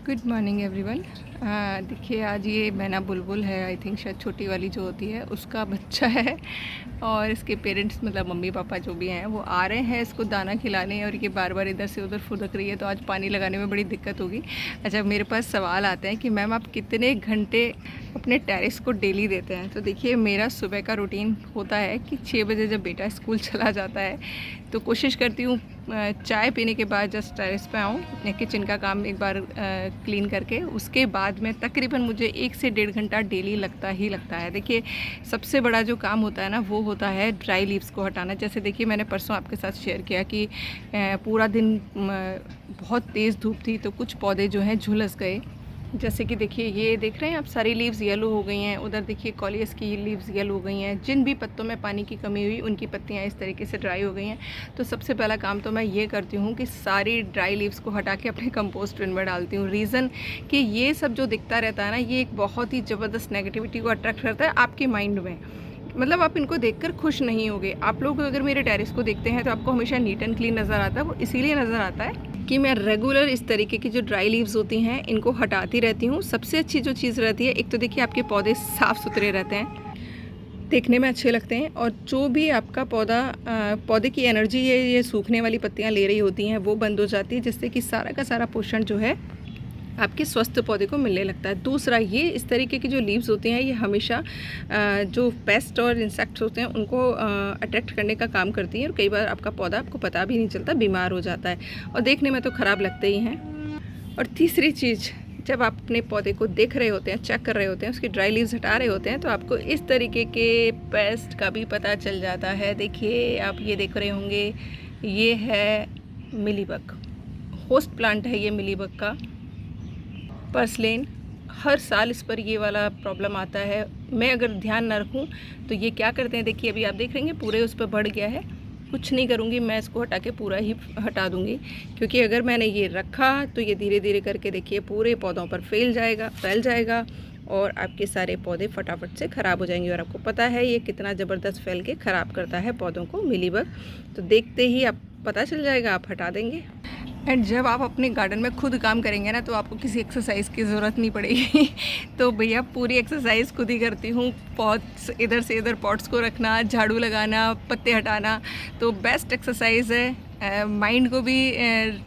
Good morning everyone. देखिए आज ये मैना बुलबुल है, आई थिंक शायद छोटी वाली जो होती है उसका बच्चा है। और इसके पेरेंट्स मतलब मम्मी पापा जो भी हैं वो आ रहे हैं इसको दाना खिलाने, और ये बार बार इधर से उधर फुदक रही है, तो आज पानी लगाने में बड़ी दिक्कत होगी। अच्छा, मेरे पास सवाल आते हैं कि मैम आप कितने घंटे अपने टेरेस को डेली देते हैं? तो देखिए मेरा सुबह का रूटीन होता है कि 6 बजे जब बेटा स्कूल चला जाता है तो कोशिश करती हूँ चाय पीने के बाद जस्ट टेरेस पे आऊँ, किचन का काम एक बार क्लीन करके उसके बाद में तकरीबन मुझे 1 से 1.5 घंटा डेली लगता ही लगता है। देखिए सबसे बड़ा जो काम होता है ना वो होता है ड्राई लीव्स को हटाना। जैसे देखिए मैंने परसों आपके साथ शेयर किया कि पूरा दिन बहुत तेज़ धूप थी तो कुछ पौधे जो हैं झुलस गए। जैसे कि देखिए ये देख रहे हैं आप, सारी लीव्स येलो हो गई हैं। उधर देखिए कॉलियस की लीव्स येलो हो गई हैं। जिन भी पत्तों में पानी की कमी हुई उनकी पत्तियां इस तरीके से ड्राई हो गई हैं। तो सबसे पहला काम तो मैं ये करती हूँ कि सारी ड्राई लीव्स को हटा के अपने कंपोस्ट बिन में डालती हूँ। रीज़न कि ये सब जो दिखता रहता है ना, ये एक बहुत ही ज़बरदस्त नेगेटिविटी को अट्रैक्ट करता है आपके माइंड में। मतलब आप इनको देखकर खुश नहीं होगे। आप लोग अगर मेरे टेरेस को देखते हैं तो आपको हमेशा नीट एंड क्लीन नज़र आता है। वो इसीलिए नज़र आता है कि मैं रेगुलर इस तरीके की जो ड्राई लीव्स होती हैं इनको हटाती रहती हूँ। सबसे अच्छी जो चीज़ रहती है, एक तो देखिए आपके पौधे साफ़ सुथरे रहते हैं, देखने में अच्छे लगते हैं, और जो भी आपका पौधे की एनर्जी ये सूखने वाली पत्तियाँ ले रही होती हैं वो बंद हो जाती है, जिससे कि सारा का सारा पोषण जो है आपके स्वस्थ पौधे को मिलने लगता है। दूसरा, ये इस तरीके की जो लीव्स होती हैं ये हमेशा जो पेस्ट और इंसेक्ट्स होते हैं उनको अट्रैक्ट करने का काम करती हैं, और कई बार आपका पौधा आपको पता भी नहीं चलता बीमार हो जाता है, और देखने में तो ख़राब लगते ही हैं। और तीसरी चीज़, जब आप अपने पौधे को देख रहे होते हैं, चेक कर रहे होते हैं, उसकी ड्राई लीव्स हटा रहे होते हैं, तो आपको इस तरीके के पेस्ट का भी पता चल जाता है। देखिए आप ये देख रहे होंगे, ये है मिलीबग, होस्ट प्लांट है ये मिलीबग का, पर्सलेन। हर साल इस पर ये वाला प्रॉब्लम आता है। मैं अगर ध्यान ना रखूं तो ये क्या करते हैं, देखिए अभी आप देख रहे हैं पूरे उस पर बढ़ गया है। कुछ नहीं करूँगी, मैं इसको हटा के पूरा ही हटा दूँगी, क्योंकि अगर मैंने ये रखा तो ये धीरे धीरे करके देखिए पूरे पौधों पर फैल जाएगा और आपके सारे पौधे फटाफट से ख़राब हो जाएंगे। और आपको पता है ये कितना ज़बरदस्त फैल के ख़राब करता है पौधों को, मिलीबग। तो देखते ही आप पता चल जाएगा, आप हटा देंगे। एंड जब आप अपने गार्डन में खुद काम करेंगे ना तो आपको किसी एक्सरसाइज की ज़रूरत नहीं पड़ेगी। तो भैया पूरी एक्सरसाइज खुद ही करती हूँ। पॉट्स इधर से इधर पॉट्स को रखना, झाड़ू लगाना, पत्ते हटाना, तो बेस्ट एक्सरसाइज है। माइंड को भी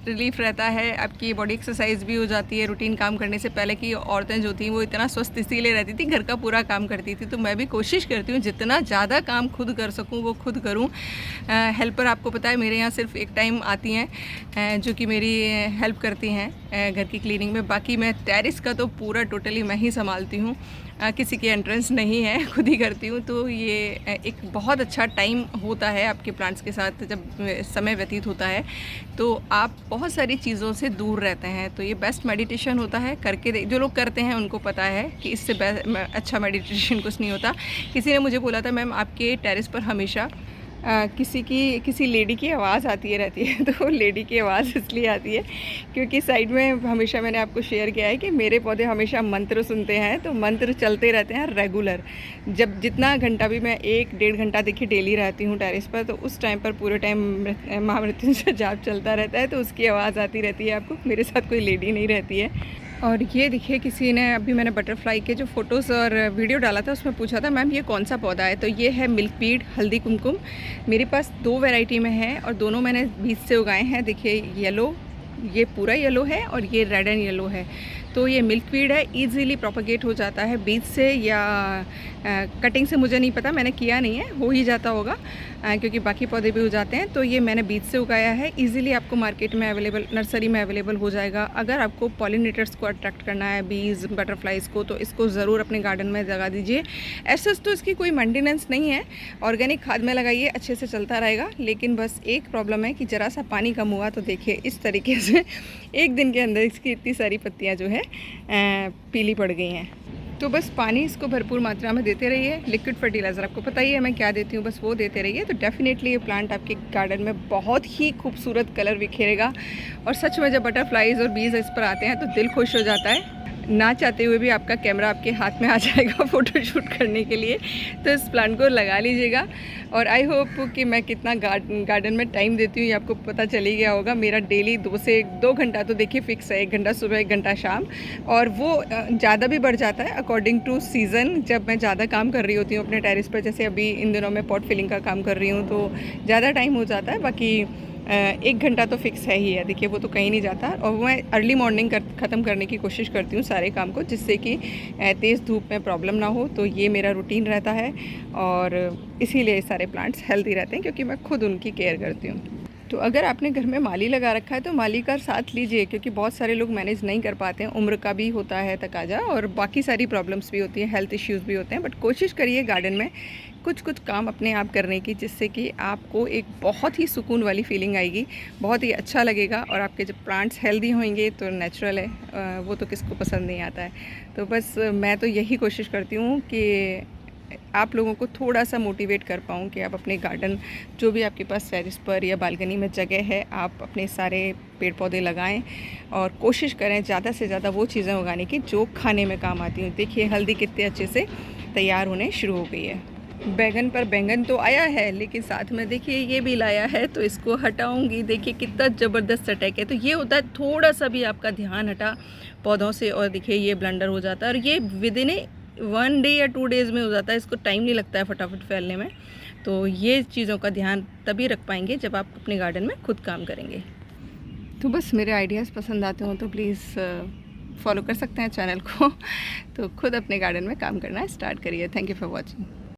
रिलीफ रहता है, आपकी बॉडी एक्सरसाइज भी हो जाती है। रूटीन काम करने से पहले की औरतें जो थी वो इतना स्वस्थ इसीलिए रहती थी, घर का पूरा काम करती थी। तो मैं भी कोशिश करती हूँ जितना ज़्यादा काम खुद कर सकूँ वो खुद करूँ। हेल्पर आपको पता है मेरे यहाँ सिर्फ एक टाइम आती हैं जो कि मेरी हेल्प करती हैं घर की क्लीनिंग में। बाकी मैं टेरेस का तो पूरा टोटली मैं ही संभालती हूँ, किसी की एंट्रेंस नहीं है, खुद ही करती हूँ। तो ये एक बहुत अच्छा टाइम होता है आपके प्लांट्स के साथ जब समय व्यतीत होता है, तो आप बहुत सारी चीज़ों से दूर रहते हैं। तो ये बेस्ट मेडिटेशन होता है। करके जो लोग करते हैं उनको पता है कि इससे अच्छा मेडिटेशन कुछ नहीं होता। किसी ने मुझे बोला था मैम आपके टेरेस पर हमेशा किसी लेडी की आवाज़ आती रहती है। तो लेडी की आवाज़ इसलिए आती है क्योंकि साइड में हमेशा मैंने आपको शेयर किया है कि मेरे पौधे हमेशा मंत्र सुनते हैं, तो मंत्र चलते रहते हैं रेगुलर। जब जितना घंटा भी मैं 1-1.5 घंटा देखिए डेली रहती हूँ टेरेस पर, तो उस टाइम पर पूरे टाइम महामृत्युंजय जाप चलता रहता है, तो उसकी आवाज़ आती रहती है आपको। मेरे साथ कोई लेडी नहीं रहती है। और ये देखिए किसी ने अभी मैंने बटरफ्लाई के जो फ़ोटोज़ और वीडियो डाला था उसमें पूछा था मैम ये कौन सा पौधा है, तो ये है मिल्कवीड हल्दी कुमकुम। मेरे पास 2 वैरायटी में है और दोनों मैंने बीज से उगाए हैं। देखिए येलो, ये पूरा येलो है, और ये रेड एंड येलो है। तो ये मिल्कवीड है, इजीली प्रोपगेट हो जाता है बीज से या कटिंग से, मुझे नहीं पता, मैंने किया नहीं है, हो ही जाता होगा क्योंकि बाकी पौधे भी हो जाते हैं। तो ये मैंने बीज से उगाया है, इजीली आपको मार्केट में अवेलेबल, नर्सरी में अवेलेबल हो जाएगा। अगर आपको पॉलिनेटर्स को अट्रैक्ट करना है, बीज बटरफ्लाइज को, तो इसको ज़रूर अपने गार्डन में लगा दीजिए। ऐसा तो इसकी कोई मेंटेनेंस नहीं है, ऑर्गेनिक खाद में लगाइए, अच्छे से चलता रहेगा। लेकिन बस एक प्रॉब्लम है कि ज़रा सा पानी कम हुआ तो देखिए इस तरीके से एक दिन के अंदर इसकी इतनी सारी पत्तियाँ जो है पीली पड़ गई हैं। तो बस पानी इसको भरपूर मात्रा में देते रहिए। लिक्विड फर्टिलाइज़र आपको पता ही है मैं क्या देती हूँ, बस वो देते रहिए, तो डेफिनेटली ये प्लांट आपके गार्डन में बहुत ही खूबसूरत कलर बिखेरेगा। और सच में जब बटरफ्लाइज और बीज इस पर आते हैं तो दिल खुश हो जाता है। ना चाहते हुए भी आपका कैमरा आपके हाथ में आ जाएगा फ़ोटो शूट करने के लिए। तो इस प्लांट को लगा लीजिएगा। और आई होप कि मैं कितना गार्डन में टाइम देती हूँ ये आपको पता चल ही गया होगा। मेरा डेली 2 घंटा तो देखिए फ़िक्स है, 1 घंटा सुबह 1 घंटा शाम। और वो ज़्यादा भी बढ़ जाता है अकॉर्डिंग टू सीज़न। जब मैं ज़्यादा काम कर रही होती हूँ अपने टेरेस पर, जैसे अभी इन दिनों मैं पॉट फिलिंग का काम कर रही हूँ, तो ज़्यादा टाइम हो जाता है। बाकी 1 घंटा तो फिक्स है ही है, देखिए वो तो कहीं नहीं जाता। और मैं अर्ली मॉर्निंग ख़त्म करने की कोशिश करती हूँ सारे काम को, जिससे कि तेज़ धूप में प्रॉब्लम ना हो। तो ये मेरा रूटीन रहता है और इसीलिए सारे प्लांट्स हेल्दी रहते हैं, क्योंकि मैं खुद उनकी केयर करती हूँ। तो अगर आपने घर में माली लगा रखा है तो माली का साथ लीजिए, क्योंकि बहुत सारे लोग मैनेज नहीं कर पाते हैं। उम्र का भी होता है तकाजा, और बाकी सारी प्रॉब्लम्स भी होती हैं, हेल्थ इश्यूज़ भी होते हैं। बट कोशिश करिए गार्डन में कुछ कुछ काम अपने आप करने की, जिससे कि आपको एक बहुत ही सुकून वाली फीलिंग आएगी, बहुत ही अच्छा लगेगा। और आपके जब प्लांट्स हेल्दी होंगे तो नेचुरल है, वो तो किसको पसंद नहीं आता है। तो बस मैं तो यही कोशिश करती हूँ कि आप लोगों को थोड़ा सा मोटिवेट कर पाऊँ कि आप अपने गार्डन, जो भी आपके पास टेरेस पर या बालकनी में जगह है, आप अपने सारे पेड़ पौधे लगाएं और कोशिश करें ज़्यादा से ज़्यादा वो चीज़ें उगाने की जो खाने में काम आती हूँ। देखिए हल्दी कितने अच्छे से तैयार होने शुरू हो गई है। बैंगन पर बैंगन तो आया है, लेकिन साथ में देखिए ये भी लाया है, तो इसको हटाऊंगी। देखिए कितना ज़बरदस्त अटैक है। तो ये होता है थोड़ा सा भी आपका ध्यान हटा पौधों से, और देखिए ये ब्लंडर हो जाता है। और ये विद इन 1 डे या 2 डेज़ में हो जाता है, इसको टाइम नहीं लगता है फटाफट फैलने में। तो ये चीज़ों का ध्यान तभी रख पाएंगे जब आप अपने गार्डन में खुद काम करेंगे। तो बस मेरे आइडियाज़ पसंद आते हों तो प्लीज़ फॉलो कर सकते हैं चैनल को। तो खुद अपने गार्डन में काम करना स्टार्ट करिए। Thank you for watching.